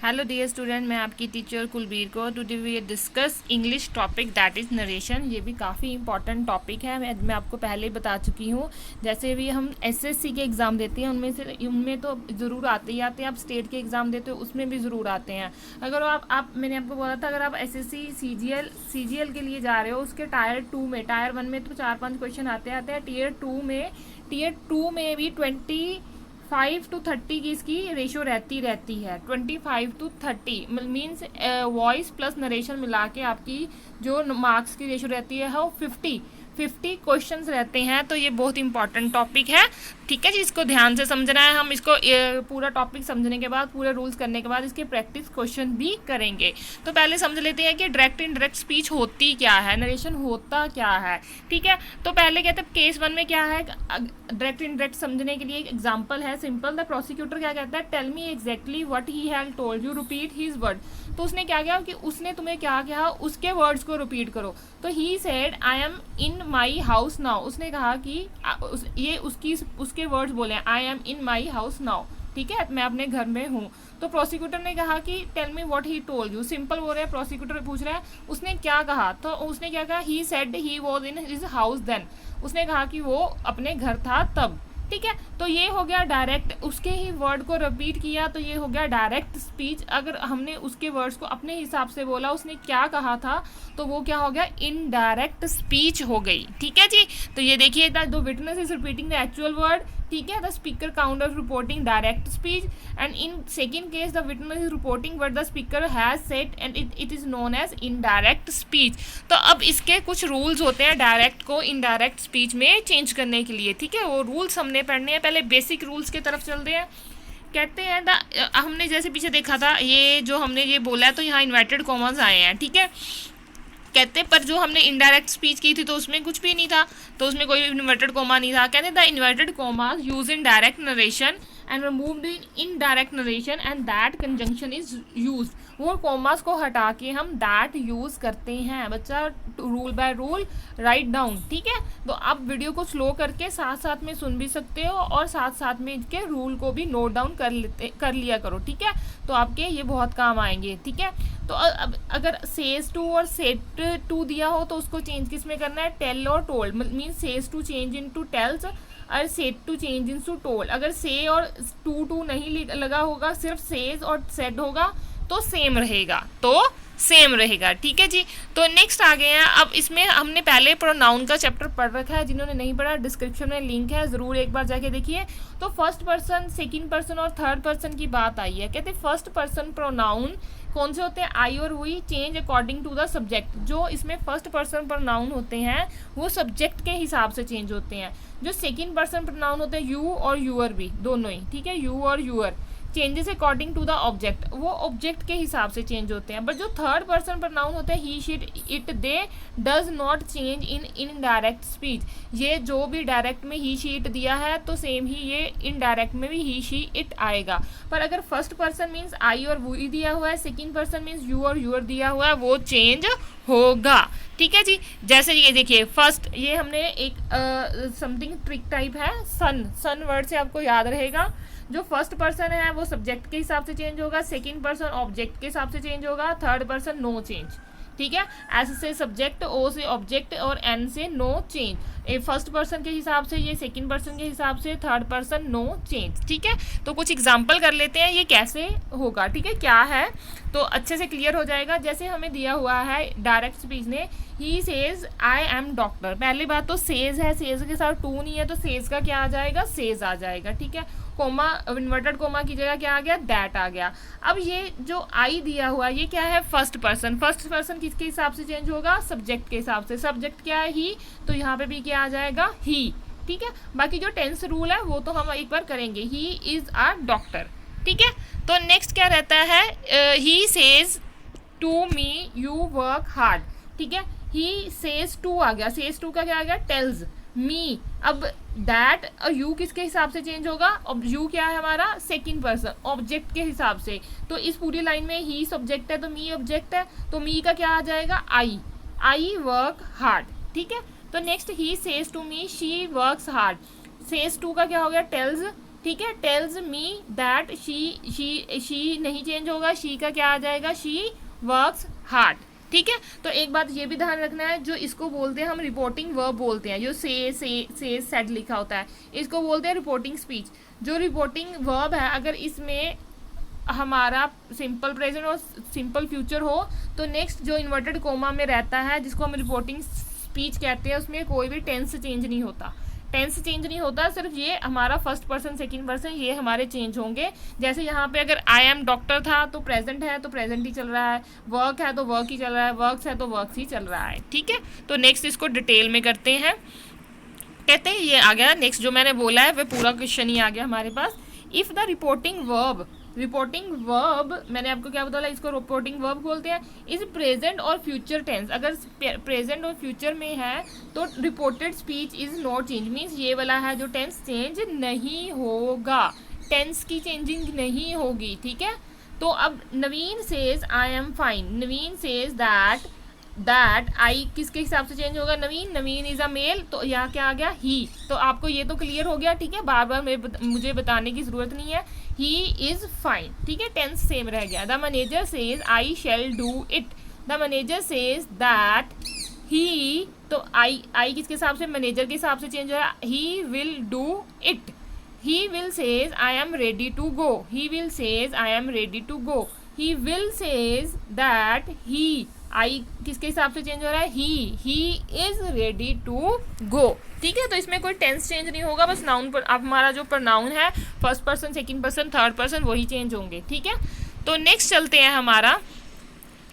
Hello dear student, मैं आपकी teacher Kulbir को today we discuss English topic that is narration. ये भी काफ़ी इंपॉर्टेंट टॉपिक है। मैं आपको पहले ही बता चुकी हूँ। जैसे भी हम एसएससी के एग्ज़ाम देते हैं उनमें तो ज़रूर आते ही आते हैं। आप स्टेट के एग्ज़ाम देते हो उसमें भी ज़रूर आते हैं। अगर आप मैंने आपको बोला था, अगर आप एसएससी सीजीएल के लिए जा रहे हो, उसके टायर 2 में, टायर 1 में तो 4-5 क्वेश्चन आते हैं। टीयर टू में भी 25 to 30 की इसकी रेशियो रहती है। 25 to 30 means voice plus narration मिला के आपकी जो मार्क्स की रेशियो रहती है वो 50 क्वेश्चंस रहते हैं। तो ये बहुत इंपॉर्टेंट टॉपिक है, ठीक है जी। इसको ध्यान से समझना है। हम इसको पूरा टॉपिक समझने के बाद, पूरे रूल्स करने के बाद इसके प्रैक्टिस क्वेश्चन भी करेंगे। तो पहले समझ लेते हैं कि डायरेक्ट इनडायरेक्ट स्पीच होती क्या है, नरेशन होता क्या है, ठीक है। तो पहले कहते हैं केस 1 में क्या है, डायरेक्ट इनडायरेक्ट समझने के लिए एक एग्जाम्पल है सिंपल। द प्रोसिक्यूटर क्या कहता है, tell me exactly what he has told you, repeat his word. तो उसने क्या किया कि उसने तुम्हें क्या कहा, उसके वर्ड्स को रिपीट करो। तो he said I M in my house now. उसने कहा कि ये उसके वर्ड्स बोले, I am in my house now, ठीक है, मैं अपने घर में हूँ। तो प्रोसिक्यूटर ने कहा कि tell me what he told you. Simple बोल रहे हैं, प्रोसिक्यूटर पूछ रहा है उसने क्या कहा। तो उसने क्या कहा, he said he was in his house then. उसने कहा कि वो अपने घर था तब, ठीक है। तो ये हो गया डायरेक्ट, उसके ही वर्ड को रिपीट किया, तो ये हो गया डायरेक्ट स्पीच। अगर हमने उसके वर्ड्स को अपने हिसाब से बोला, उसने क्या कहा था, तो वो क्या हो गया, इनडायरेक्ट स्पीच हो गई, ठीक है जी। तो ये देखिए, the witness is repeating the actual word, ठीक है। The speaker counter reporting direct speech, and in second case the witness is reporting what the speaker has said and it is known as indirect speech. तो अब इसके कुछ rules होते हैं direct को indirect speech में चेंज करने के लिए, ठीक है। वो रूल्स हमने पढ़ने हैं। पहले बेसिक रूल्स की तरफ चलते हैं। कहते हैं हमने जैसे पीछे देखा था, ये जो हमने ये बोला है, तो यहाँ इन्वर्टेड कॉमास आए हैं, ठीक है। कहते पर जो हमने इनडायरेक्ट स्पीच की थी तो उसमें कुछ भी नहीं था, तो उसमें कोई इन्वर्टेड कॉमा नहीं था। कहते the inverted commas use in direct narration and removed in indirect narration and that conjunction is use. वो कॉमास को हटा के हम दैट यूज करते हैं। बच्चा rule by rule write down, ठीक है। तो आप वीडियो को स्लो करके साथ साथ में सुन भी सकते हो और साथ साथ में इसके रूल को भी नोट डाउन कर लिया करो, ठीक है। तो आपके ये बहुत काम आएंगे, ठीक है। तो अब अगर सेज टू और सेट टू दिया हो तो उसको चेंज किस में करना है, टेल और told. Mean says to change into tells और said to change into told. अगर से और टू नहीं लगा होगा, सिर्फ सेज और सेट होगा तो सेम रहेगा, ठीक है जी। तो नेक्स्ट आ गए हैं। अब इसमें हमने पहले प्रोनाउन का चैप्टर पढ़ रखा है, जिन्होंने नहीं पढ़ा डिस्क्रिप्शन में लिंक है, ज़रूर एक बार जाके देखिए। तो फर्स्ट पर्सन, सेकंड पर्सन और थर्ड पर्सन की बात आई है। कहते फर्स्ट पर्सन प्रोनाउन कौन से होते हैं, आई और we, change according to the subject. जो इसमें फर्स्ट पर्सन प्रोनाउन होते हैं वो सब्जेक्ट के हिसाब से चेंज होते हैं। जो सेकंड पर्सन प्रोनाउन होते हैं, यू और यूअर भी, दोनों ही, ठीक है, यू और your, changes according to the object, वो ऑब्जेक्ट के हिसाब से चेंज होते हैं। बट जो थर्ड पर्सन प्रोनाउन होते हैं, he, she, it, they, does not change in indirect speech. ये जो भी डायरेक्ट में ही, शी, इट दिया है तो सेम ही ये इनडायरेक्ट में भी ही, शी, इट आएगा। पर अगर फर्स्ट पर्सन मीन्स आई और वी दिया हुआ है, सेकेंड पर्सन मीन्स यू और यूअर दिया हुआ है, वो चेंज होगा, ठीक है जी। जैसे ये देखिए, फर्स्ट ये हमने एक समथिंग ट्रिक टाइप है, सन वर्ड से आपको याद रहेगा। जो फर्स्ट पर्सन है वो सब्जेक्ट के हिसाब से चेंज होगा, सेकंड पर्सन ऑब्जेक्ट के हिसाब से चेंज होगा, थर्ड पर्सन नो चेंज, ठीक है। एस से सब्जेक्ट, ओ से ऑब्जेक्ट और एन से नो चेंज। ए फर्स्ट पर्सन के हिसाब से, ये सेकंड पर्सन के हिसाब से, थर्ड पर्सन नो चेंज, ठीक है। तो कुछ एग्जांपल कर लेते हैं ये कैसे होगा, ठीक है, क्या है, तो अच्छे से क्लियर हो जाएगा। जैसे हमें दिया हुआ है डायरेक्ट स्पीच ने, he says I M doctor. पहली बात तो सेज है, सेज के साथ टू नहीं है, तो सेज का क्या आ जाएगा, सेज आ जाएगा, ठीक है। कोमा, इन्वर्टेड कोमा की जगह क्या आ गया, दैट आ गया। अब ये जो आई दिया हुआ ये क्या है, फर्स्ट पर्सन किसके हिसाब से चेंज होगा, सब्जेक्ट के हिसाब से। सब्जेक्ट क्या है, ही, तो यहाँ पे भी क्या आ जाएगा, ही, ठीक है। बाकी जो टेंस रूल है वो तो हम एक बार करेंगे, ही इज अ डॉक्टर, ठीक है। तो नेक्स्ट क्या रहता है, he says to me you work hard, ठीक है। ही सेज टू आ गया, सेज टू का क्या आ गया, टेल्स मी। अब दैट और यू किसके हिसाब से चेंज होगा, अब यू क्या है हमारा, सेकंड पर्सन, ऑब्जेक्ट के हिसाब से। तो इस पूरी लाइन में ही सब्जेक्ट है तो मी ऑब्जेक्ट है, तो मी का क्या आ जाएगा, आई वर्क हार्ड, ठीक है। तो next, he says to me she works hard. Says to का क्या हो गया, टेल्स ठीक है। टेल्स मी दैट शी नहीं चेंज होगा, शी का क्या आ जाएगा, शी वर्क्स हार्ड। ठीक है, तो एक बात ये भी ध्यान रखना है, जो इसको बोलते हैं हम रिपोर्टिंग वर्ब बोलते हैं, जो से सेड लिखा होता है, इसको बोलते हैं रिपोर्टिंग स्पीच। जो रिपोर्टिंग वर्ब है, अगर इसमें हमारा सिंपल प्रेजेंट और सिंपल फ्यूचर हो, तो नेक्स्ट जो इन्वर्टेड कोमा में रहता है, जिसको हम रिपोर्टिंग स्पीच कहते हैं, उसमें कोई भी टेंस चेंज नहीं होता। टेंस चेंज नहीं होता, सिर्फ ये हमारा फर्स्ट पर्सन सेकंड पर्सन ये हमारे चेंज होंगे। जैसे यहाँ पे अगर आई एम डॉक्टर था तो प्रेजेंट है तो प्रेजेंट ही चल रहा है, वर्क है तो वर्क ही चल रहा है, वर्क्स है तो वर्क्स ही चल रहा है। ठीक है, तो नेक्स्ट इसको डिटेल में करते हैं। कहते हैं ये आ गया नेक्स्ट, जो मैंने बोला है वह पूरा क्वेश्चन ही आ गया हमारे पास। इफ़ द रिपोर्टिंग वर्ब मैंने आपको क्या बताया, इसको रिपोर्टिंग वर्ब बोलते हैं, इज प्रेजेंट और फ्यूचर टेंस। अगर प्रेजेंट और फ्यूचर में है तो reported speech is not change, means ये वाला है जो टेंस चेंज नहीं होगा, टेंस की चेंजिंग नहीं होगी। ठीक है, तो अब Naveen says I am fine, Naveen says that I किसके हिसाब से चेंज होगा, नवीन इज अ मेल, तो यहाँ क्या आ गया, ही। तो आपको ये तो क्लियर हो गया। ठीक है, बार बार मुझे बताने की जरूरत नहीं है, ही इज फाइन। ठीक है, टेंस सेम रह गया। The manager says I shall do it, the manager says that ही, तो आई किसके हिसाब से, मैनेजर के हिसाब से चेंज हो रहा है, he will do it. He will says I am ready to go, he will says I am ready to go, he will says that he, I किसके हिसाब से चेंज हो रहा है, he is ready to go. ठीक है, तो इसमें कोई टेंस चेंज नहीं होगा, बस नाउन पर अब हमारा जो प्रनाउन है first person second person third person वही चेंज होंगे। ठीक है, तो नेक्स्ट चलते हैं, हमारा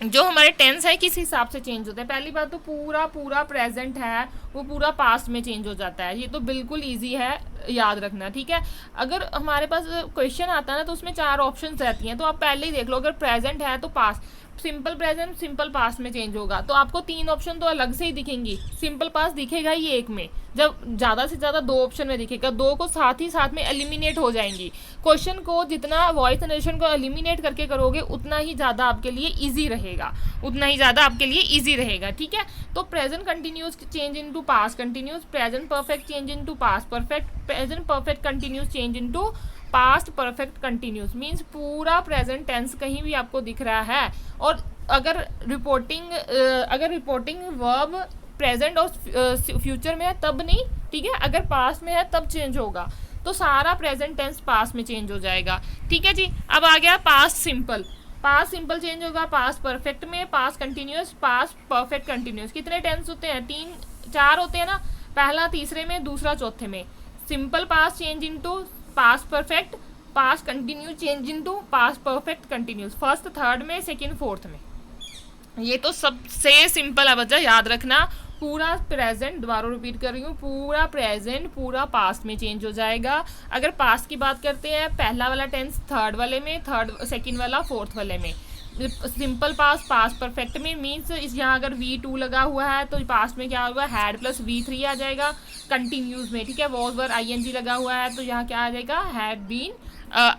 जो हमारे टेंस है किस हिसाब से चेंज होता है। पहली बात तो पूरा प्रेजेंट है वो पूरा पास्ट में चेंज हो जाता है, ये तो बिल्कुल इजी है याद रखना। ठीक है, अगर हमारे पास क्वेश्चन आता है ना तो उसमें 4 ऑप्शंस रहती हैं, तो आप पहले ही देख लो, अगर प्रेजेंट है तो past, simple present simple past में चेंज होगा, तो आपको 3 ऑप्शन तो अलग से ही दिखेंगी, सिंपल पास्ट दिखेगा ही एक में, जब ज़्यादा से ज़्यादा 2 ऑप्शन में दिखेगा, 2 को साथ ही साथ में एलिमिनेट हो जाएंगी। क्वेश्चन को जितना वॉइस नरेशन को एलिमिनेट करके करोगे उतना ही ज़्यादा आपके लिए ईजी रहेगा, उतना ही ज़्यादा आपके लिए ईजी रहेगा। ठीक है, तो present continuous change into past continuous, present perfect change into past perfect, present perfect continuous change into past perfect continuous, means पूरा प्रेजेंट टेंस कहीं भी आपको दिख रहा है। और अगर रिपोर्टिंग वर्ब प्रेजेंट और फ्यूचर में है तब नहीं, ठीक है, अगर पास्ट में है तब चेंज होगा, तो सारा प्रेजेंट टेंस पास्ट में चेंज हो जाएगा। ठीक है जी, अब आ गया पास्ट सिंपल चेंज होगा पास्ट परफेक्ट में, past continuous, past perfect continuous. कितने टेंस होते हैं, 4 होते हैं ना, पहला तीसरे में, दूसरा चौथे में। Simple past change into past perfect, past continuous change into past perfect continuous, first third में, सेकंड फोर्थ में। ये तो सबसे सिंपल है बच्चा, याद रखना। पूरा प्रेजेंट, दोबारा रिपीट कर रही हूँ, पूरा प्रेजेंट पूरा पास्ट में चेंज हो जाएगा। अगर पास्ट की बात करते हैं, पहला वाला टेंस थर्ड वाले में, सेकंड वाला फोर्थ वाले में। सिंपल पास्ट परफेक्ट में मीन्स इस यहाँ अगर V2 लगा हुआ है तो पास्ट में क्या होगा, हैड प्लस V3 आ जाएगा। कंटिन्यूज में, ठीक है, वॉज वर ING लगा हुआ है तो यहाँ क्या आ जाएगा, हैड बीन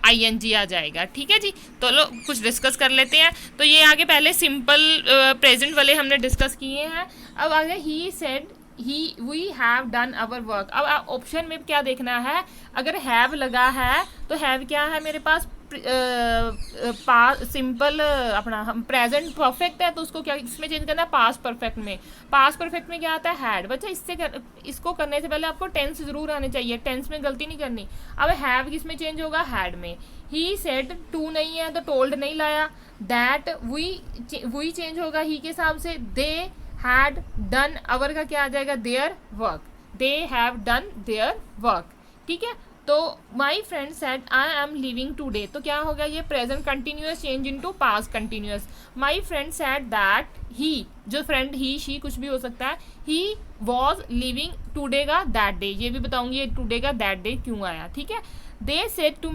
ING आ जाएगा। ठीक है जी, तो लो कुछ डिस्कस कर लेते हैं। तो ये आगे पहले सिंपल प्रेजेंट वाले हमने डिस्कस किए हैं। अब आगे he said we have done our work. अब ऑप्शन में क्या देखना है, अगर हैव लगा है तो हैव क्या है मेरे पास, सिंपल अपना हम प्रेजेंट परफेक्ट है तो उसको क्या इसमें चेंज करना है, पास्ट परफेक्ट में। पास्ट परफेक्ट में क्या आता है, हैड। बच्चा इसको करने से पहले आपको टेंस जरूर आने चाहिए, टेंस में गलती नहीं करनी। अब हैव किस में चेंज होगा, हैड में। ही सेड टू नहीं है तो टोल्ड नहीं लाया। दैट वी चेंज होगा ही के हिसाब से। दे हैड डन, अवर का क्या आ जाएगा, their work. They have done their work. ठीक है, तो my friend said I M living today, तो क्या हो गया, ये present continuous change into past continuous. My friend said that ही, जो फ्रेंड ही शी कुछ भी हो सकता है, ही वॉज लिविंग टूडे का दैट डे, ये भी बताऊंगी ये टूडे का दैट डे क्यों आया। ठीक है, they said to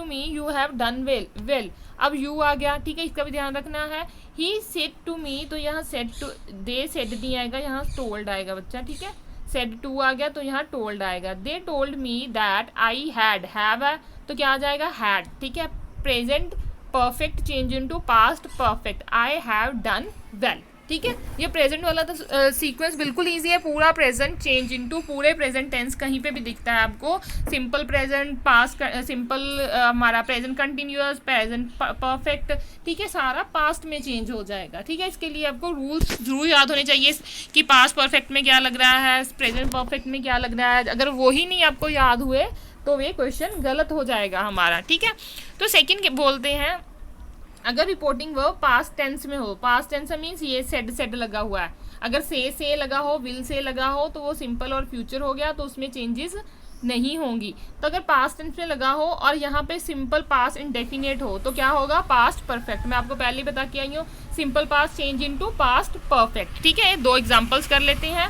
me you have done well. अब यू आ गया, ठीक है, इसका भी ध्यान रखना है। ही सेड टू मी, तो यहाँ सेड टू, दे सेड नहीं आएगा, यहाँ टोल्ड आएगा बच्चा। ठीक है, सेड टू आ गया तो यहाँ टोल्ड आएगा। They told me that I had, have है तो क्या आ जाएगा, हैड। ठीक है, present perfect change into past perfect, I have done well. ठीक है। ये प्रेजेंट वाला तो सीक्वेंस बिल्कुल ईजी है, पूरा प्रेजेंट चेंज इनटू पूरे प्रेजेंट टेंस कहीं पे भी दिखता है आपको, सिंपल प्रेजेंट, पास्ट सिंपल, हमारा प्रेजेंट कंटिन्यूअस, प्रेजेंट परफेक्ट, ठीक है, सारा पास्ट में चेंज हो जाएगा। ठीक है, इसके लिए आपको रूल्स जरूर याद होने चाहिए कि पास्ट परफेक्ट में क्या लग रहा है, प्रेजेंट परफेक्ट में क्या लग रहा है। अगर वही नहीं आपको याद हुए तो ये क्वेश्चन गलत हो जाएगा हमारा। ठीक है, तो सेकंड बोलते हैं, अगर रिपोर्टिंग वर्ब पास्ट टेंस में हो, पास्ट टेंस मीन्स ये सेड लगा हुआ है, अगर से लगा हो, विल से लगा हो तो वो सिंपल और फ्यूचर हो गया, तो उसमें चेंजेस नहीं होंगी। तो अगर पास्ट टेंस में लगा हो और यहाँ पे सिंपल पास्ट इंडेफिनेट हो तो क्या होगा, पास्ट परफेक्ट। मैं आपको पहले ही बता के आई हूँ, simple past change into past perfect. ठीक है, दो एग्जांपल्स कर लेते हैं।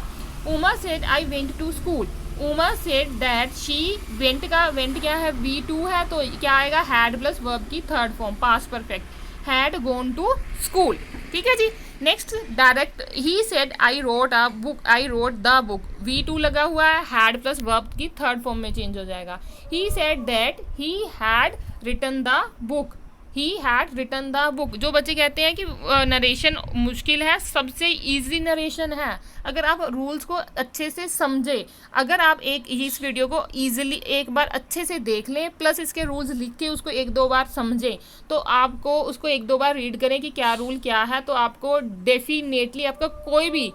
Uma said I went to school, Uma said that she went का वेंट क्या है, V2 है, तो क्या आएगा, हैड प्लस वर्ब की third form, past perfect, had gone to school. ठीक है जी। Next direct, he said I wrote a book, I wrote the book, V2 लगा हुआ है, हैड प्लस वर्ब की थर्ड फॉर्म में चेंज हो जाएगा। He said that he had written the book, he had written the book. जो बच्चे कहते हैं कि नरेशन मुश्किल है, सबसे ईजी नरेशन है अगर आप रूल्स को अच्छे से समझे। अगर आप इस वीडियो को ईजिली एक बार अच्छे से देख लें, प्लस इसके रूल्स लिख के उसको एक दो बार समझें, तो आपको उसको एक दो बार रीड करें कि क्या रूल क्या है, तो आपको डेफिनेटली आपका कोई भी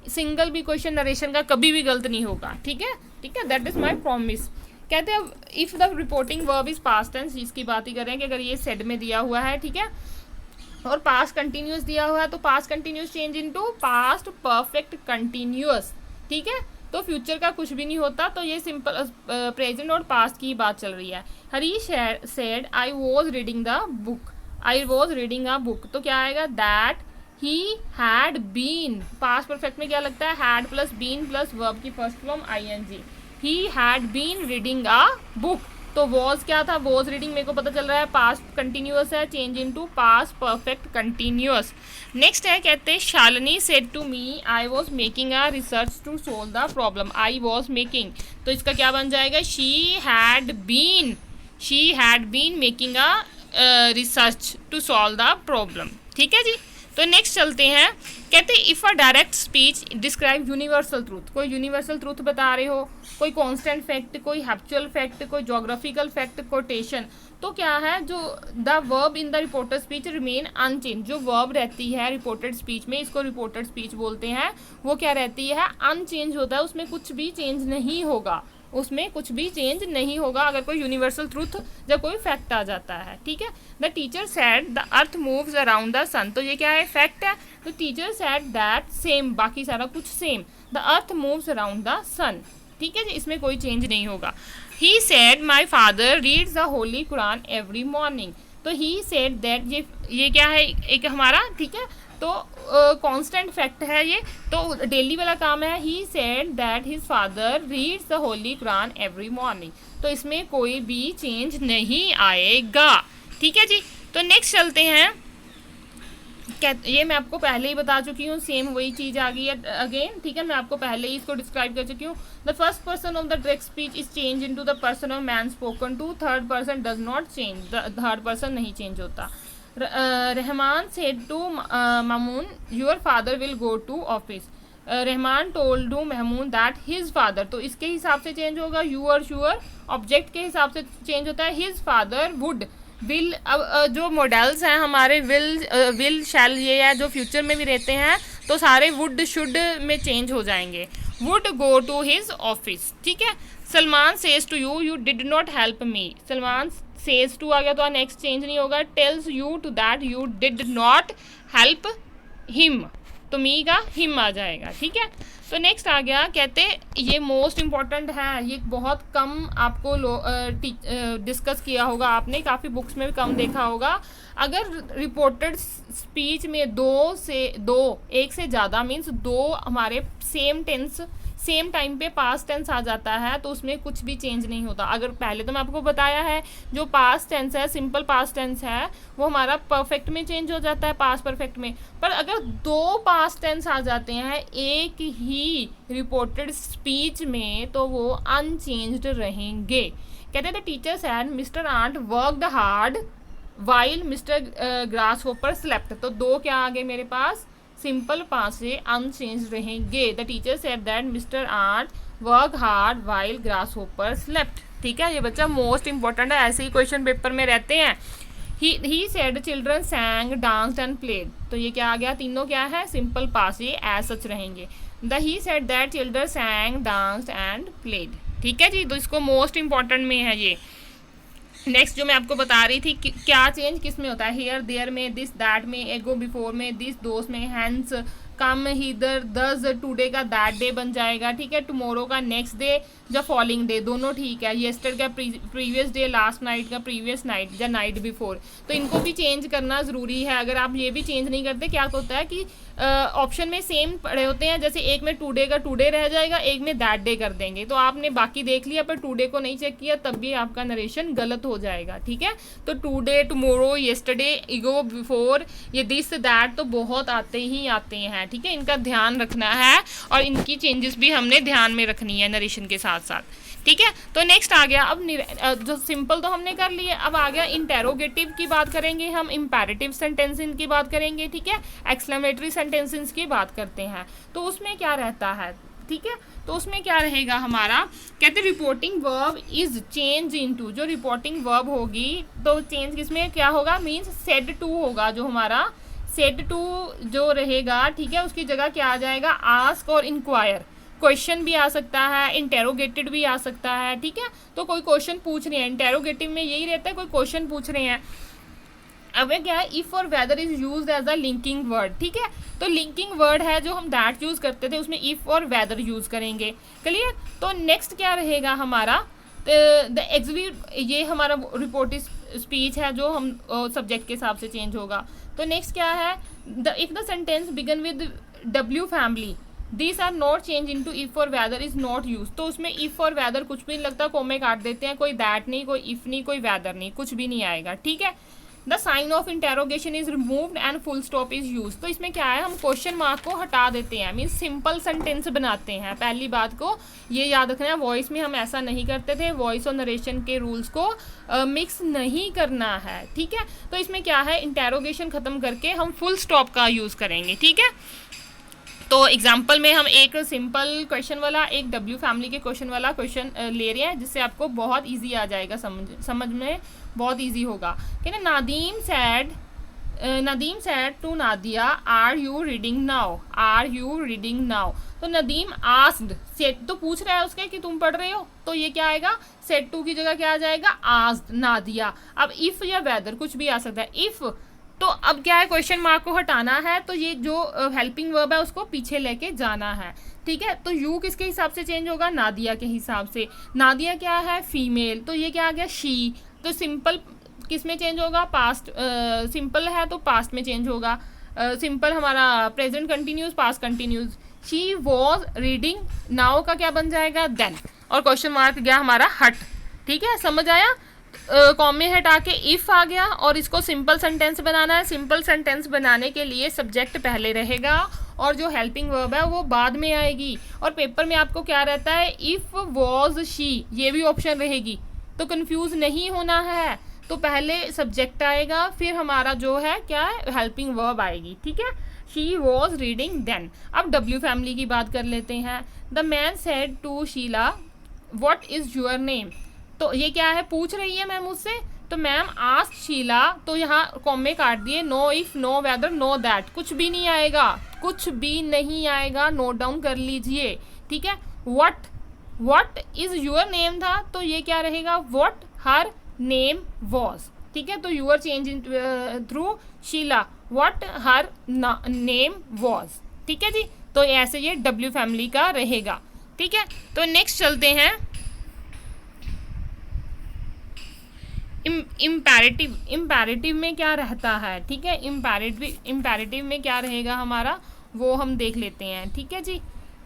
सिंगल भी क्वेश्चन नरेशन का कभी भी गलत नहीं होगा। ठीक है, ठीक है, दैट इज माई प्रॉमिस। कहते हैं if the reporting verb is past tense, इसकी बात ही करें कि अगर ये सेड में दिया हुआ है, ठीक है, और पास्ट कंटिन्यूअस दिया हुआ है, तो past continuous change into past perfect continuous. ठीक है, तो फ्यूचर का कुछ भी नहीं होता, तो ये सिंपल प्रेजेंट और पास्ट की बात चल रही है। Harish said I was reading the book, I was reading a book, तो क्या आएगा, that he had been, past perfect में क्या लगता है, had plus been plus verb की first form ING, he had been reading a book. तो was क्या था, वॉज रीडिंग मेरे को पता चल रहा है पास्ट कंटिन्यूअस है, change into past perfect continuous. Next है, कहते हैं Shalini said to me I was making a research to solve the problem, I was making, तो इसका क्या बन जाएगा, she had been making a research to solve the problem. ठीक है जी। तो नेक्स्ट चलते हैं, कहते हैं if a direct speech describe universal truth, कोई यूनिवर्सल ट्रूथ बता रहे हो, कोई कांस्टेंट फैक्ट, कोई हैप्चुअल फैक्ट, कोई जोग्राफिकल फैक्ट, कोटेशन, तो क्या है, जो the verb in the reported speech remain unchanged, जो वर्ब रहती है रिपोर्टेड स्पीच में, इसको रिपोर्टेड स्पीच बोलते हैं, वो क्या रहती है, अनचेंज होता है, उसमें कुछ भी चेंज नहीं होगा, उसमें कुछ भी चेंज नहीं होगा अगर कोई यूनिवर्सल ट्रूथ जब कोई फैक्ट आ जाता है। ठीक है, the teacher said the earth moves around the sun, तो ये क्या है, फैक्ट है, तो टीचर सेड दैट सेम, बाकी सारा कुछ same, the earth moves around the sun. ठीक है जी, इसमें कोई चेंज नहीं होगा। He said my father reads the holy Quran every morning, तो ही सेड दैट, ये क्या है, एक हमारा, ठीक है, तो कांस्टेंट फैक्ट है ये, तो डेली वाला काम है। He said that his father reads the holy Quran every morning, तो इसमें कोई भी चेंज नहीं आएगा। ठीक है जी। तो नेक्स्ट चलते हैं, ये मैं आपको पहले ही बता चुकी हूँ, सेम वही चीज़ आ गई है अगेन। ठीक है, मैं आपको पहले ही इसको डिस्क्राइब कर चुकी हूँ। The first person of the direct speech is change into the person of man spoken to, third person does not change, third person नहीं चेंज होता। Rahman said to Mamun your father will go to office, Rahman told to Mahmood that his father, तो इसके हिसाब से change होगा, you और sure object के हिसाब से चेंज होता है, हिज फादर वुड, विल, अब जो मॉडल्स हैं हमारे, विल शैल ये है, जो फ्यूचर में भी रहते हैं, तो सारे वुड शुड में चेंज हो जाएंगे, would go to his office. ठीक है, Salman says to you you did not help me, Salman says to आ गया तो नेक्स्ट चेंज नहीं होगा, tells you to that you did not help him, तो मी का हिम आ जाएगा। ठीक है, तो नेक्स्ट आ गया, कहते ये मोस्ट इम्पॉर्टेंट है, ये बहुत कम आपको डिस्कस किया होगा आपने, काफ़ी बुक्स में भी कम देखा होगा। अगर रिपोर्टेड स्पीच में एक से ज़्यादा मीन्स दो हमारे सेम टेंस सेम टाइम पे पास्ट टेंस आ जाता है, तो उसमें कुछ भी चेंज नहीं होता। अगर पहले तो मैं आपको बताया है, जो पास्ट टेंस है, सिंपल पास्ट टेंस है, वो हमारा परफेक्ट में चेंज हो जाता है, पास्ट परफेक्ट में। पर अगर दो पास्ट टेंस आ जाते हैं एक ही रिपोर्टेड स्पीच में, तो वो अनचेंज्ड रहेंगे। कहते थे teacher said mister ant worked hard while mister grasshopper slept, तो दो क्या आ गए मेरे पास, सिंपल पास से अनचेंज रहेंगे। The teacher said that mister art work hard while grass hopper slept. ठीक है, ये बच्चा मोस्ट इंपॉर्टेंट है, ऐसे ही क्वेश्चन पेपर में रहते हैं। He said children सैंग danced and played. तो ये क्या आ गया, तीनों क्या है, सिंपल पास, ये एज सच रहेंगे। The he said that children सैंग danced and played. ठीक है जी, तो इसको मोस्ट इंपॉर्टेंट में है ये। नेक्स्ट जो मैं आपको बता रही थी कि क्या चेंज किस में होता है, हियर देयर में, दिस दैट में, एगो बिफोर में, दिस दोस में, हैंस कम हिदर, दस टुडे का दैट डे बन जाएगा। ठीक है, टुमारो का नेक्स्ट डे या फॉलोइंग डे, दोनों ठीक है। येस्टरडे का प्रीवियस डे, लास्ट नाइट का प्रीवियस नाइट या नाइट बिफोर। तो इनको भी चेंज करना ज़रूरी है। अगर आप ये भी चेंज नहीं करते, क्या होता है कि ऑप्शन में सेम पड़े होते हैं, जैसे एक में टुडे का टुडे रह जाएगा, एक में दैट डे कर देंगे। तो आपने बाकी देख लिया पर टुडे को नहीं चेक किया, तब भी आपका नरेशन गलत हो जाएगा। ठीक है, तो टुडे, टुमारो, येस्टरडे, इगो, बिफोर, ये दिस दैट तो बहुत आते ही आते हैं। ठीक है, इनका ध्यान रखना है और इनकी चेंजेस भी हमने ध्यान में रखनी है नरेशन के साथ साथ। ठीक है, तो नेक्स्ट आ गया, अब जो सिंपल तो हमने कर लिए, अब आ गया इंटेरोगेटिव की बात करेंगे हम, इंपैरेटिव सेंटेंसेस की बात करेंगे। ठीक है, एक्सक्लेमेटरी सेंटेंसेस की बात करते हैं। तो उसमें क्या रहता है, ठीक है, तो उसमें क्या रहेगा हमारा, कहते reporting verb is change into, जो रिपोर्टिंग वर्ब होगी तो चेंज किसमें क्या होगा, मीन्स सेड टू होगा। जो हमारा सेड टू जो रहेगा, ठीक है, उसकी जगह क्या आ जाएगा, आस्क और इंक्वायर। क्वेश्चन भी आ सकता है, इंटेरोगेटेड भी आ सकता है। ठीक है, तो कोई क्वेश्चन पूछ रहे हैं, इंटेरोगेटिव में यही रहता है, कोई क्वेश्चन पूछ रहे हैं। अब क्या है, if or whether is used as a linking word. ठीक है, तो लिंकिंग वर्ड है जो हम दैट यूज करते थे, उसमें इफ और वेदर यूज करेंगे। क्लियर, तो नेक्स्ट क्या रहेगा हमारा, द एग्जीक्यूट, ये हमारा रिपोर्टिव स्पीच है जो हम सब्जेक्ट के हिसाब से चेंज होगा। तो नेक्स्ट क्या है, if the sentence began with W family this are not change into if or whether is not use. तो उसमें इफ और वेदर कुछ भी नहीं लगता, कोमे काट देते हैं, कोई दैट नहीं, कोई इफ नहीं, कोई वेदर नहीं, कुछ भी नहीं आएगा। ठीक है, the sign of interrogation is removed and full stop is use. तो इसमें क्या है, हम क्वेश्चन मार्क को हटा देते हैं, मीन्स सिंपल सेंटेंस बनाते हैं। पहली बात को ये याद रखना है, वॉइस में हम ऐसा नहीं करते थे, वॉइस और नरेशन के रूल्स को मिक्स नहीं करना है। ठीक है, तो इसमें क्या है, इंटेरोगेशन खत्म करके हम फुल स्टॉप का यूज करेंगे। ठीक है, तो एग्जाम्पल में हम एक सिंपल क्वेश्चन वाला, एक डब्ल्यू फैमिली के क्वेश्चन वाला क्वेश्चन ले रहे हैं, जिससे आपको बहुत इजी आ जाएगा, समझ में बहुत इजी होगा। कि ना, Nadeem said to Nadia are you reading now, are you reading now. तो नदीम आस्क्ड, सेड तो पूछ रहा है उसके कि तुम पढ़ रहे हो, तो ये क्या आएगा, सेड टू की जगह क्या आ जाएगा, आस्क्ड नादिया। अब इफ या वेदर कुछ भी आ सकता है। इफ, तो अब क्या है, क्वेश्चन मार्क को हटाना है, तो ये जो हेल्पिंग वर्ब है उसको पीछे लेके जाना है। ठीक है, तो यू किसके हिसाब से चेंज होगा, नादिया के हिसाब से। नादिया क्या है, फीमेल, तो ये क्या आ गया, शी। तो सिंपल किस में चेंज होगा, पास्ट, सिंपल है तो पास्ट में चेंज होगा। सिंपल हमारा present continuous, past continuous. She was reading, now का क्या बन जाएगा, देन, और क्वेश्चन मार्क गया हमारा हट। ठीक है, समझ आया, कॉमे हटा के इफ आ गया, और इसको सिंपल सेंटेंस बनाना है। सिंपल सेंटेंस बनाने के लिए सब्जेक्ट पहले रहेगा और जो हेल्पिंग वर्ब है वो बाद में आएगी। और पेपर में आपको क्या रहता है, इफ वॉज शी, ये भी ऑप्शन रहेगी, तो कंफ्यूज नहीं होना है। तो पहले सब्जेक्ट आएगा, फिर हमारा जो है क्या है, हेल्पिंग वर्ब आएगी। ठीक है, शी वॉज रीडिंग देन। अब डब्ल्यू फैमिली की बात कर लेते हैं। The man said to Sheela what is your name. तो ये क्या है, पूछ रही है मैम मुझसे, तो मैम आस्क शीला, तो यहाँ कॉमे काट दिए, know if, know whether, know that, कुछ भी नहीं आएगा, कुछ भी नहीं आएगा, नोट डाउन कर लीजिए। ठीक है, व्हाट इज योर नेम था, तो ये क्या रहेगा, व्हाट हर नेम वॉज। ठीक है, तो your change in through Sheela, what her name was. ठीक है जी, तो ऐसे ये डब्ल्यू फैमिली का रहेगा। ठीक है, तो नेक्स्ट चलते हैं इम्पैरेटिव में क्या रहता है। ठीक है, इम्पैरेटिव में क्या रहेगा हमारा, वो हम देख लेते हैं। ठीक है जी,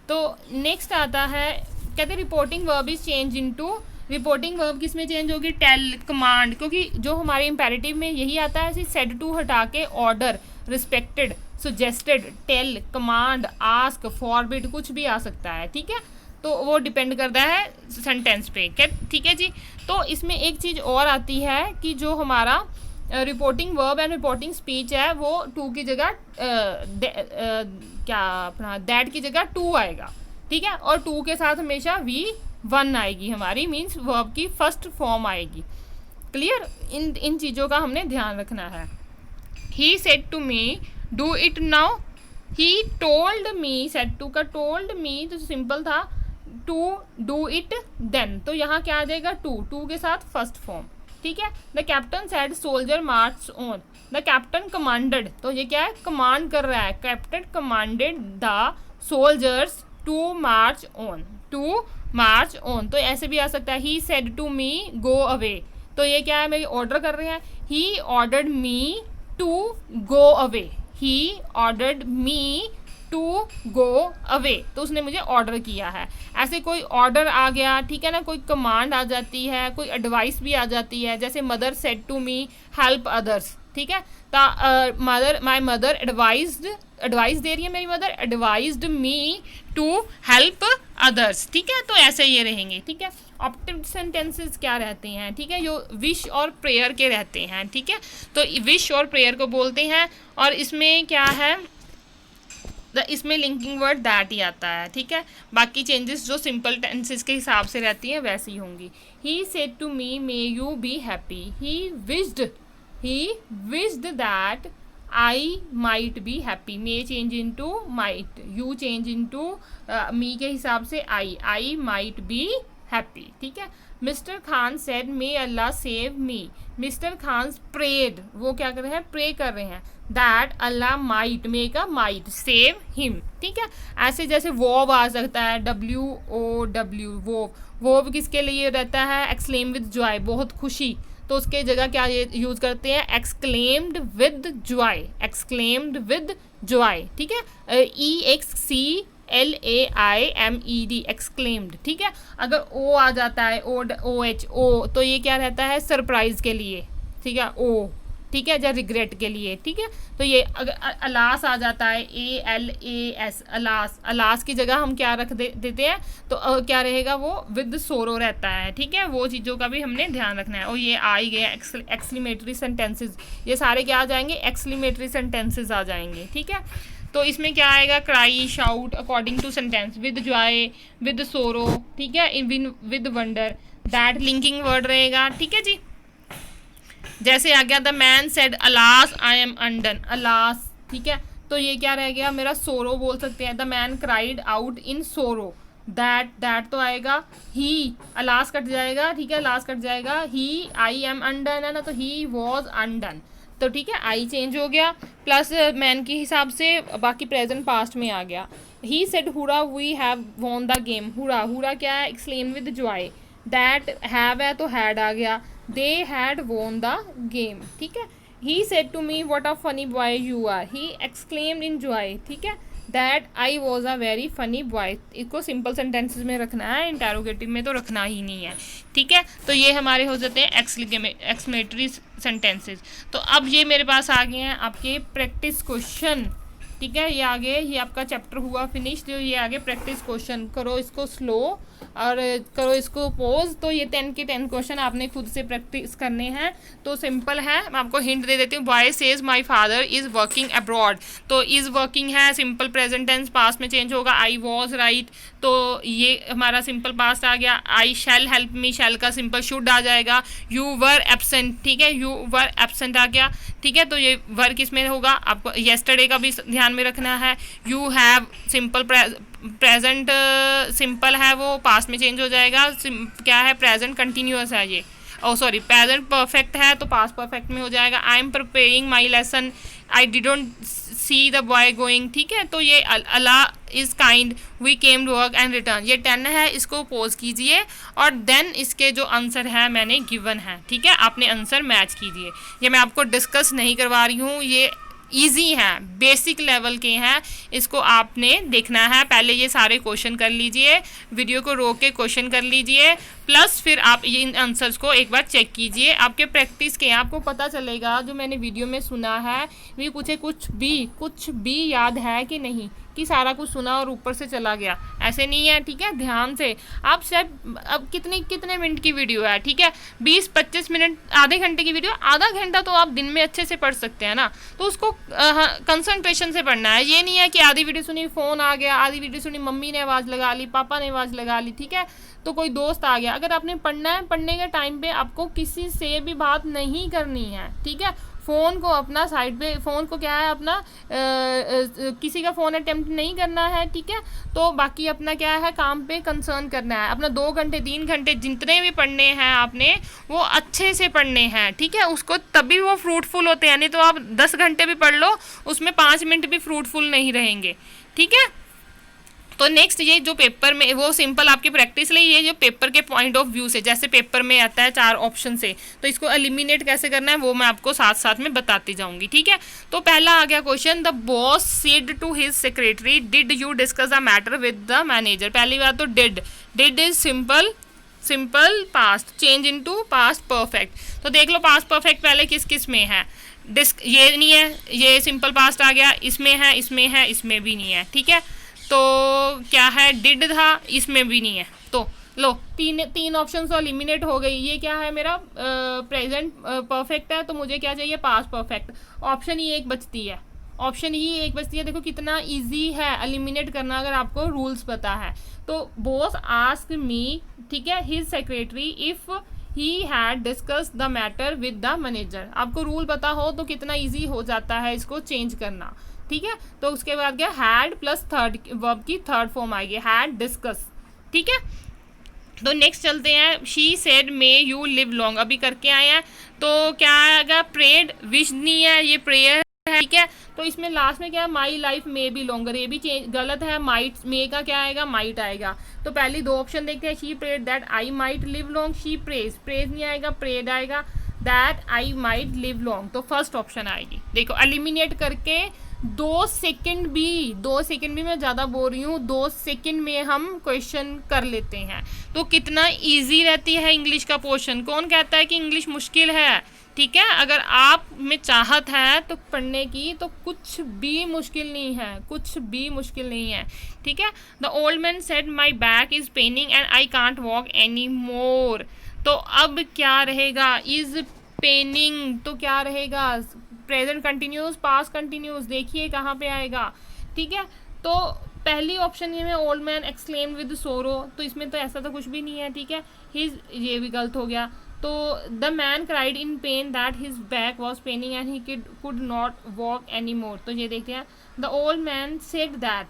तो नेक्स्ट आता है, कहते हैं reporting verb is change into, reporting verb किस में चेंज होगी, टेल, कमांड, क्योंकि जो हमारे इम्पैरेटिव में यही आता है, सेड टू हटा के order, respected, suggested, tell, command, ask, forbid, कुछ भी आ सकता है। ठीक है, तो वो डिपेंड करता है सेंटेंस पे। ठीक है जी, तो इसमें एक चीज़ और आती है कि जो हमारा reporting verb and reporting speech है वो टू की जगह क्या अपना दैट की जगह टू आएगा, ठीक है, और टू के साथ हमेशा वी वन आएगी हमारी, मीन्स वर्ब की फर्स्ट फॉर्म आएगी। क्लियर, इन चीज़ों का हमने ध्यान रखना है। He said to me do it now, he told me, said to का टोल्ड मी तो सिंपल था, टू डू इट देन, तो यहाँ क्या आ जाएगा टू के साथ फर्स्ट फॉर्म, ठीक है। The captain said soldier march on, the captain commanded, तो ये क्या है, कमांड कर रहा है, captain commanded the soldiers to march on, to march on, तो ऐसे भी आ सकता है। He said to me go away, तो ये क्या है, मेरी ऑर्डर कर रहे हैं, he ordered me to go away, he ordered me to go away, तो उसने मुझे ऑर्डर किया है। ऐसे कोई ऑर्डर आ गया, ठीक है ना, कोई कमांड आ जाती है, कोई एडवाइस भी आ जाती है, जैसे mother said to me help others, ठीक है, माई मदर एडवाइस दे रही है मेरी mother, advised me to help others, ठीक है, तो ऐसे ये रहेंगे, ठीक है। ऑप्टिव सेंटेंसेस क्या रहते हैं, ठीक है, जो विश और प्रेयर के रहते हैं, ठीक है, तो विश और प्रेयर को बोलते हैं, और इसमें क्या है, इसमें लिंकिंग वर्ड दैट ही आता है, ठीक है, बाकी चेंजेस जो सिंपल टेंसेस के हिसाब से रहती हैं वैसी होंगी। He said to me may you be happy, he wished that I might be happy, may change into might, you change into me के हिसाब से आई माइट बी हैप्पी, ठीक है। Mister Khan said may Allah save me, mister Khan prayed, वो क्या कर रहे हैं, प्रे कर रहे हैं, दैट अल्लाह माइट, मे का माइट, सेव हिम, ठीक है। ऐसे जैसे वोव आ सकता है, WOW, वोव किसके लिए रहता है, एक्सक्लेम विद जॉय, बहुत खुशी, तो उसके जगह क्या यूज़ करते हैं, exclaimed with Joy, exclaimed with Joy, ठीक है, EXCLAIMED, एक्सक्लेम्ड, ठीक है। अगर ओ आ जाता है, OH, तो ये क्या रहता है, सरप्राइज के लिए, ठीक है, ओ, ठीक है, या रिग्रेट के लिए, ठीक है। तो ये अगर अलास आ जाता है, ALAS, अलास की जगह हम क्या रख देते हैं, तो क्या रहेगा, वो विद सोरो रहता है, ठीक है, वो चीज़ों का भी हमने ध्यान रखना है। और ये आ ही गया एक्सक्लेमेटरी सेंटेंसेस, ये सारे क्या आ जाएंगे, एक्सक्लेमेटरी सेंटेंसेस आ जाएंगे, ठीक है। तो इसमें क्या आएगा, cry, shout, according to sentence, with joy, with sorrow, ठीक है, with wonder, that linking word रहेगा, ठीक है जी। जैसे आ गया the man said alas I am undone, alas, ठीक है, तो ये क्या रह गया मेरा, सोरो बोल सकते हैं, the man cried out in सोरो, दैट तो आएगा, ही, अलास कट जाएगा, ठीक है, अलास कट जाएगा, ही आई एम अनडन है ना, तो ही वॉज अनडन, तो ठीक है, आई चेंज हो गया, प्लस मैन के हिसाब से बाकी प्रेजेंट पास्ट में आ गया। He said hurrah we have won the game, hurrah क्या है, exclaim with joy, that have है तो हैड आ गया, they had won the game, ठीक है। He said to me what a funny boy you are, he exclaimed in joy, ठीक है, that I was a very funny boy, इसको simple sentences में रखना है, इंटेरोगेटिव में तो रखना ही नहीं है, ठीक है। तो ये हमारे हो जाते हैं एक्सक्लेमेटरी सेंटेंसेस। तो अब ये मेरे पास आ गए हैं आपके प्रैक्टिस क्वेश्चन, ठीक है, ये आगे, ये आपका चैप्टर हुआ फिनिश, जो ये आगे प्रैक्टिस क्वेश्चन, करो इसको स्लो और करो इसको पोज। तो ये 10 के 10 क्वेश्चन आपने खुद से प्रैक्टिस करने हैं, तो सिंपल है, मैं आपको हिंट दे देती हूँ। Boy says my father is working abroad, तो इज़ वर्किंग है, सिंपल प्रेजेंट टेंस, पास्ट में चेंज होगा, आई वॉज राइट, तो ये हमारा सिंपल पास्ट आ गया। आई शैल हेल्प मी, शैल का सिंपल शुड आ जाएगा। यू वर एब्सेंट, ठीक है, यू वर एब्सेंट आ गया, ठीक है, तो ये वर्क इसमें होगा, आपको येस्टरडे का भी ध्यान में रखना है। You have simple present simple है, वो पास्ट में चेंज हो जाएगा, क्या है, प्रेजेंट कंटिन्यूअस है ये, सॉरी प्रेजेंट परफेक्ट है तो पास्ट परफेक्ट में हो जाएगा। I am preparing my lesson, I didn't see the boy going, ठीक है, तो ये Allah is kind, we came to work and return, ये 10 है, इसको पोज कीजिए और देन इसके जो आंसर है मैंने गिवन है, ठीक है, आपने आंसर मैच कीजिए। ये मैं आपको डिस्कस नहीं करवा रही हूँ, ये ईजी हैं, बेसिक लेवल के हैं, इसको आपने देखना है। पहले ये सारे क्वेश्चन कर लीजिए, वीडियो को रोक के क्वेश्चन कर लीजिए, प्लस फिर आप ये इन आंसर्स को एक बार चेक कीजिए, आपके प्रैक्टिस के, आपको पता चलेगा जो मैंने वीडियो में सुना है भी कुछ भी याद है कि नहीं, कि सारा कुछ सुना और ऊपर से चला गया, ऐसे नहीं है, ठीक है। ध्यान से आप सिर्फ, अब कितने मिनट की वीडियो है, ठीक है, 20-25 मिनट, आधे घंटे की वीडियो, आधा घंटा तो आप दिन में अच्छे से पढ़ सकते हैं ना। तो उसको कंसंट्रेशन से पढ़ना है। ये नहीं है कि आधी वीडियो सुनी, फ़ोन आ गया, आधी वीडियो सुनी, मम्मी ने आवाज़ लगा ली, पापा ने आवाज़ लगा ली, ठीक है, तो कोई दोस्त आ गया। अगर आपने पढ़ना है, पढ़ने के टाइम पे आपको किसी से भी बात नहीं करनी है, ठीक है। फ़ोन को अपना साइड पे, फ़ोन को क्या है अपना किसी का फ़ोन अटेम्प्ट नहीं करना है, ठीक है। तो बाकी अपना क्या है, काम पे कंसर्न करना है। अपना 2 घंटे 3 घंटे जितने भी पढ़ने हैं आपने, वो अच्छे से पढ़ने हैं, ठीक है। उसको तभी वो फ्रूटफुल होते हैं, नहीं तो आप 10 घंटे भी पढ़ लो, उसमें 5 मिनट भी फ्रूटफुल नहीं रहेंगे, ठीक है। तो नेक्स्ट ये जो पेपर में, वो सिंपल आपकी प्रैक्टिस लिए, ये जो पेपर के पॉइंट ऑफ व्यू से, जैसे पेपर में आता है 4 ऑप्शन से, तो इसको एलिमिनेट कैसे करना है वो मैं आपको साथ साथ में बताती जाऊंगी, ठीक है। तो पहला आ गया question, the boss said to his secretary, did you discuss the matter with the manager. पहली बात तो did is simple past, change into past perfect. तो देख लो पास्ट परफेक्ट पहले किस किस में है, ये नहीं है, ये सिंपल पास्ट आ गया, इसमें है, इसमें है, इसमें भी नहीं है, ठीक है। तो क्या है, डिड था, इसमें भी नहीं है। तो लो तीन ऑप्शन तो एलिमिनेट हो गई। ये क्या है मेरा प्रेजेंट परफेक्ट है, तो मुझे क्या चाहिए, पास्ट परफेक्ट। ऑप्शन ही एक बचती है, देखो कितना इजी है एलिमिनेट करना अगर आपको रूल्स पता है। तो बॉस आस्क मी, ठीक है, his secretary if he had discuss the matter with the manager. आपको रूल पता हो तो कितना ईजी हो जाता है इसको चेंज करना, ठीक है। तो उसके बाद क्या, हैड प्लस थर्ड वर्ब की थर्ड फॉर्म आएगी, हैड डिस्कस, ठीक है। तो नेक्स्ट चलते हैं, she said may you live long, अभी करके आए हैं। तो क्या आएगा, प्रेड, विश नहीं है, ये प्रेयर है, ठीक है। तो इसमें लास्ट में क्या है, my life may be longer, ये भी गलत है, माइट, मे का क्या आएगा, माइट आएगा। तो पहली 2 ऑप्शन देखते हैं, she prayed that I might live long, she prays नहीं आएगा, प्रेड आएगा, that I might live long, तो फर्स्ट ऑप्शन आएगी। देखो एलिमिनेट करके 2 सेकंड भी मैं ज़्यादा बोल रही हूँ, 2 सेकंड में हम क्वेश्चन कर लेते हैं। तो कितना इजी रहती है इंग्लिश का पोर्शन। कौन कहता है कि इंग्लिश मुश्किल है, ठीक है। अगर आप में चाहत है तो पढ़ने की, तो कुछ भी मुश्किल नहीं है, ठीक है। The old man said my back is Penning and I can't walk any more. तो अब क्या रहेगा, इज पेनिंग, तो क्या रहेगा, प्रेजेंट कंटिन्यूस, पास्ट कंटिन्यूस, देखिए कहाँ पे आएगा, ठीक है। तो पहली ऑप्शन ये में ओल्ड मैन एक्सक्लेम विद सोरो, तो इसमें तो ऐसा तो कुछ भी नहीं है, ठीक है। हिज, ये भी गलत हो गया। तो the man cried in pain that his back was paining and he could not walk any more, तो ये देखते हैं। The old man said that,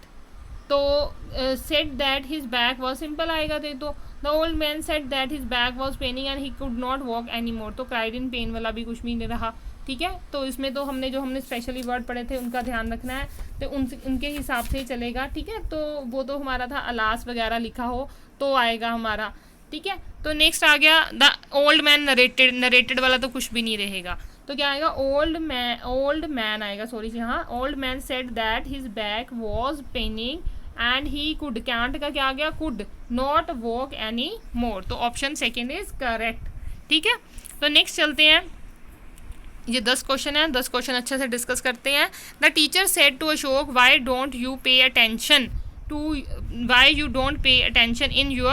तो said that his back was, simple आएगा दे तो। The old man said that his back was paining and he could not walk any more, तो cried in pen वाला भी कुछ भी नहीं रहा, ठीक है। तो इसमें तो हमने स्पेशली वर्ड पढ़े थे उनका ध्यान रखना है, तो उनके हिसाब से ही चलेगा, ठीक है। तो वो तो हमारा था अलास वगैरह लिखा हो तो आएगा हमारा, ठीक है। तो नेक्स्ट आ गया, द ओल्ड मैन नरेटेड वाला तो कुछ भी नहीं रहेगा। तो क्या आएगा, ओल्ड मैन आएगा, सॉरी जी, हाँ। Old man said that his back was paining and he could, can't का क्या आ गया, could not walk any more, तो ऑप्शन सेकेंड इज करेक्ट, ठीक है। तो नेक्स्ट चलते हैं, ये 10 क्वेश्चन है, 10 क्वेश्चन अच्छे से डिस्कस करते हैं। The teacher said to Ashok, why don't you pay attention in your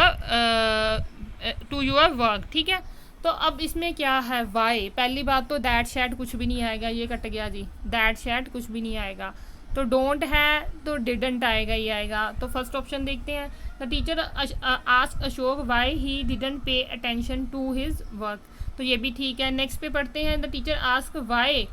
work, ठीक है। तो अब इसमें क्या है, वाई, पहली बात तो दैट शैट कुछ भी नहीं आएगा, ये कट गया जी, दैट शैट कुछ भी नहीं आएगा। तो डोंट है तो डिडंट आएगा, ये आएगा। तो फर्स्ट ऑप्शन देखते हैं, the teacher asked Ashok why he didn't pay attention to his work, तो ये भी ठीक है। नेक्स्ट पे पढ़ते हैं, the teacher ask why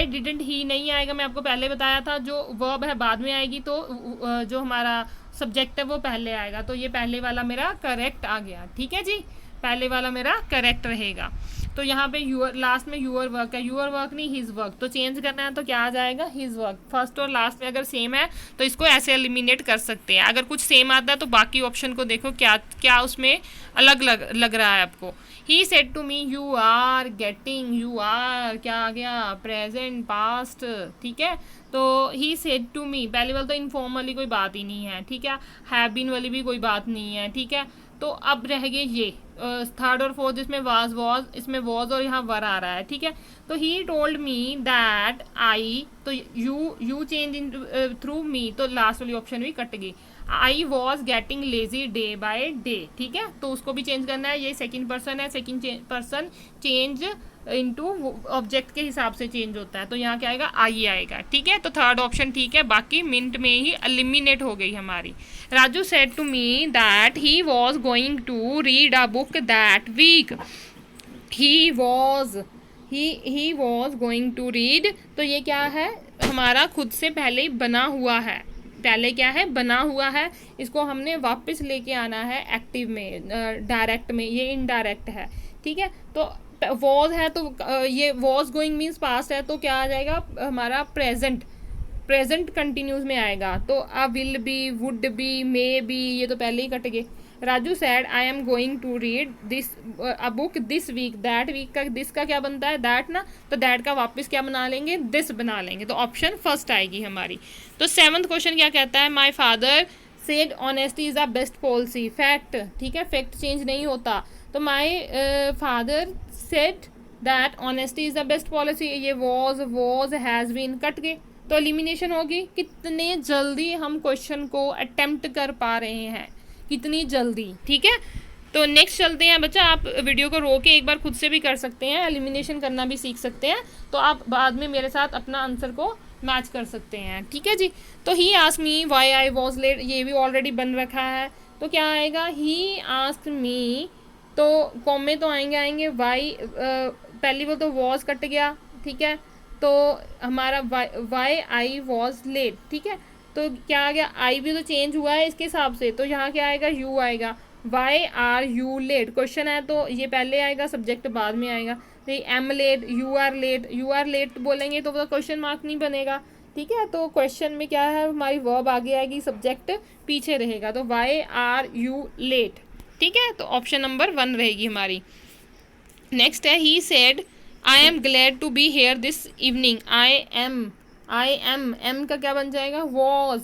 didn't he नहीं आएगा, मैं आपको पहले बताया था, जो वर्ब है बाद में आएगी, तो जो हमारा सब्जेक्ट है वो पहले आएगा, तो ये पहले वाला मेरा करेक्ट आ गया, ठीक है जी, पहले वाला मेरा करेक्ट रहेगा। तो यहाँ पे यूअर, लास्ट में यूअर वर्क है, यूअर वर्क नहीं हिज वर्क, तो चेंज करना है तो क्या आ जाएगा, हिज वर्क। फर्स्ट और लास्ट में अगर सेम है तो इसको ऐसे एलिमिनेट कर सकते हैं। अगर कुछ सेम आता है तो बाकी ऑप्शन को देखो क्या क्या उसमें अलग लग रहा है आपको। He said to me, you are getting, you are क्या आ गया, प्रेजेंट पास्ट, ठीक है। तो ही सेड टू मी, पहली बार तो इनफॉर्म वाली कोई बात ही नहीं है, ठीक है। हैव बीन वाली भी कोई बात नहीं है, ठीक है। तो अब रह गए ये थर्ड और फोर्थ, जिसमें वॉज इसमें वॉज और यहाँ वर आ रहा है, ठीक है। तो ही टोल्ड मी दैट आई, तो यू चेंज इन थ्रू मी, तो लास्ट वाली ऑप्शन भी कट गई। I was getting lazy day by day, ठीक है, तो उसको भी चेंज करना है। ये सेकंड पर्सन है, second person change into object के हिसाब से चेंज होता है, तो यहाँ क्या आएगा, आई आएगा, ठीक है। तो थर्ड ऑप्शन ठीक है, बाकी मिनट में ही एलिमिनेट हो गई हमारी। Raju said to me that he was going to read a book that week. He was going to read, तो ये क्या है, हमारा खुद से पहले ही बना हुआ है, पहले क्या है, बना हुआ है। इसको हमने वापस लेके आना है एक्टिव में, डायरेक्ट में, ये इनडायरेक्ट है, ठीक है। तो वॉज है तो ये वॉज गोइंग मीन्स पास्ट है, तो क्या आ जाएगा हमारा प्रेजेंट कंटिन्यूस में आएगा। तो uh will be, would be, may be, ये तो पहले ही कट गए। Raju said I am going to read this a book this week. That week का दिस का क्या बनता है, दैट ना, तो दैट का वापस क्या बना लेंगे, दिस बना लेंगे, तो ऑप्शन फर्स्ट आएगी हमारी। तो 7th क्वेश्चन क्या कहता है, my father said honesty is the best policy. Fact, ठीक है, फैक्ट चेंज नहीं होता, तो my father said that honesty is the best policy, ये वॉज हैज़ बीन कट गए, तो एलिमिनेशन होगी। कितने जल्दी हम क्वेश्चन को अटेम्प्ट कर पा रहे हैं, कितनी जल्दी, ठीक है। तो नेक्स्ट चलते हैं बच्चा, आप वीडियो को रोक के एक बार खुद से भी कर सकते हैं, एलिमिनेशन करना भी सीख सकते हैं, तो आप बाद में मेरे साथ अपना आंसर को मैच कर सकते हैं, ठीक है जी। तो he asked me why I was late, ये भी ऑलरेडी बन रखा है, तो क्या आएगा, ही आस्क्ड मी, तो कॉमे तो आएंगे वाई, पहली वो तो वॉज कट गया, ठीक है, तो हमारा वाई आई वॉज लेट, ठीक है। तो क्या आ गया, आई भी तो चेंज हुआ है इसके हिसाब से, तो यहाँ क्या आएगा, यू आएगा। Why are you late, question है तो ये पहले आएगा, सब्जेक्ट बाद में आएगा। तो am late, you are late बोलेंगे तो क्वेश्चन मार्क नहीं बनेगा, ठीक है। तो क्वेश्चन में क्या है, हमारी वर्ब आगे आएगी, सब्जेक्ट पीछे रहेगा, तो वाई आर यू लेट, ठीक है। तो ऑप्शन नंबर 1 रहेगी हमारी। नेक्स्ट है, he said I am glad to be here this evening. I am का क्या बन जाएगा, वॉज,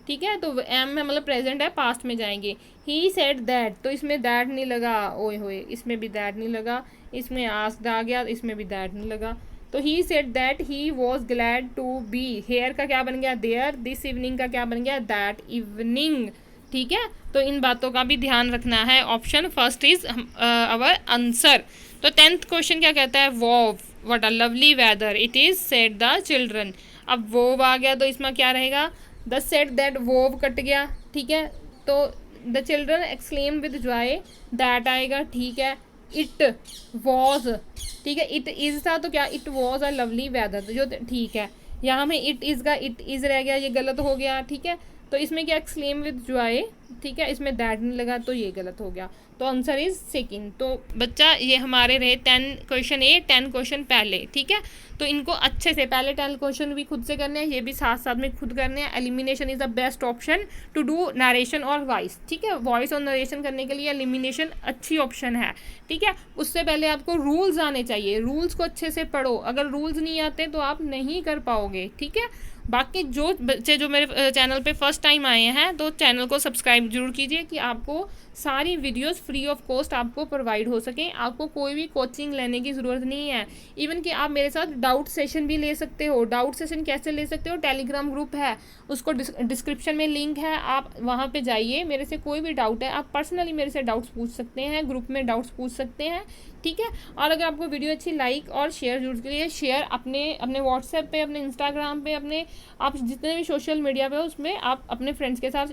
ठीक है, तो एम है मतलब प्रेजेंट है, पास्ट में जाएंगे। ही सेड दैट, तो इसमें दैट नहीं लगा, ओए होए, इसमें भी दैट नहीं लगा, इसमें आस्क्ड आ गया, इसमें भी दैट नहीं लगा। तो he said that he was glad to be here का क्या बन गया, देयर, दिस इवनिंग का क्या बन गया, दैट इवनिंग, ठीक है। तो इन बातों का भी ध्यान रखना है, option first is our answer. तो 10th क्वेश्चन क्या कहता है, wow, what a lovely whether it is said the children. अब वोव आ गया तो इसमें क्या रहेगा, द सेड दैट, वोव कट गया, ठीक है, तो the children exclaim with joy, that आएगा, ठीक है। इट वॉज, ठीक है, इट इज़ था तो क्या, it was a lovely weather, तो जो ठीक है, यहाँ में इट इज़ का इट इज़ रह गया, ये गलत हो गया, ठीक है। तो इसमें क्या, एक्सक्लेम विद जॉय, ठीक है, इसमें दैट नहीं लगा, तो ये गलत हो गया, तो आंसर इज सेकंड। तो बच्चा ये हमारे रहे 10 क्वेश्चन, 10 क्वेश्चन पहले, ठीक है। तो इनको अच्छे से पहले 10 क्वेश्चन भी खुद से करने हैं, ये भी साथ साथ में खुद करने हैं। Elimination is the best option to do narration और वॉइस, ठीक है, वॉइस और नरेशन करने के लिए एलिमिनेशन अच्छी ऑप्शन है, ठीक है। उससे पहले आपको रूल्स आने चाहिए, रूल्स को अच्छे से पढ़ो, अगर रूल्स नहीं आते तो आप नहीं कर पाओगे, ठीक है। बाकी जो बच्चे जो मेरे चैनल पे फर्स्ट टाइम आए हैं, तो चैनल को सब्सक्राइब जरूर कीजिए कि आपको सारी वीडियोस फ्री ऑफ कॉस्ट आपको प्रोवाइड हो सके, आपको कोई भी कोचिंग लेने की ज़रूरत नहीं है। इवन कि आप मेरे साथ डाउट सेशन भी ले सकते हो। डाउट सेशन कैसे ले सकते हो, टेलीग्राम ग्रुप है, उसको डिस्क्रिप्शन में लिंक है, आप वहाँ पे जाइए, मेरे से कोई भी डाउट है आप पर्सनली मेरे से डाउट्स पूछ सकते हैं, ग्रुप में डाउट्स पूछ सकते हैं, ठीक है। और अगर आपको वीडियो अच्छी, लाइक और शेयर जरूर करिए, शेयर अपने व्हाट्सएप पे, अपने इंस्टाग्राम पे, अपने आप जितने भी सोशल मीडिया पे हो उसमें आप अपने फ्रेंड्स के साथ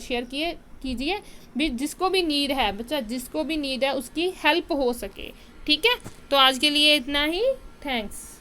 शेयर कीजिए भी, जिसको भी नीड है बच्चा, जिसको भी नीड है उसकी हेल्प हो सके, ठीक है। तो आज के लिए इतना ही, थैंक्स।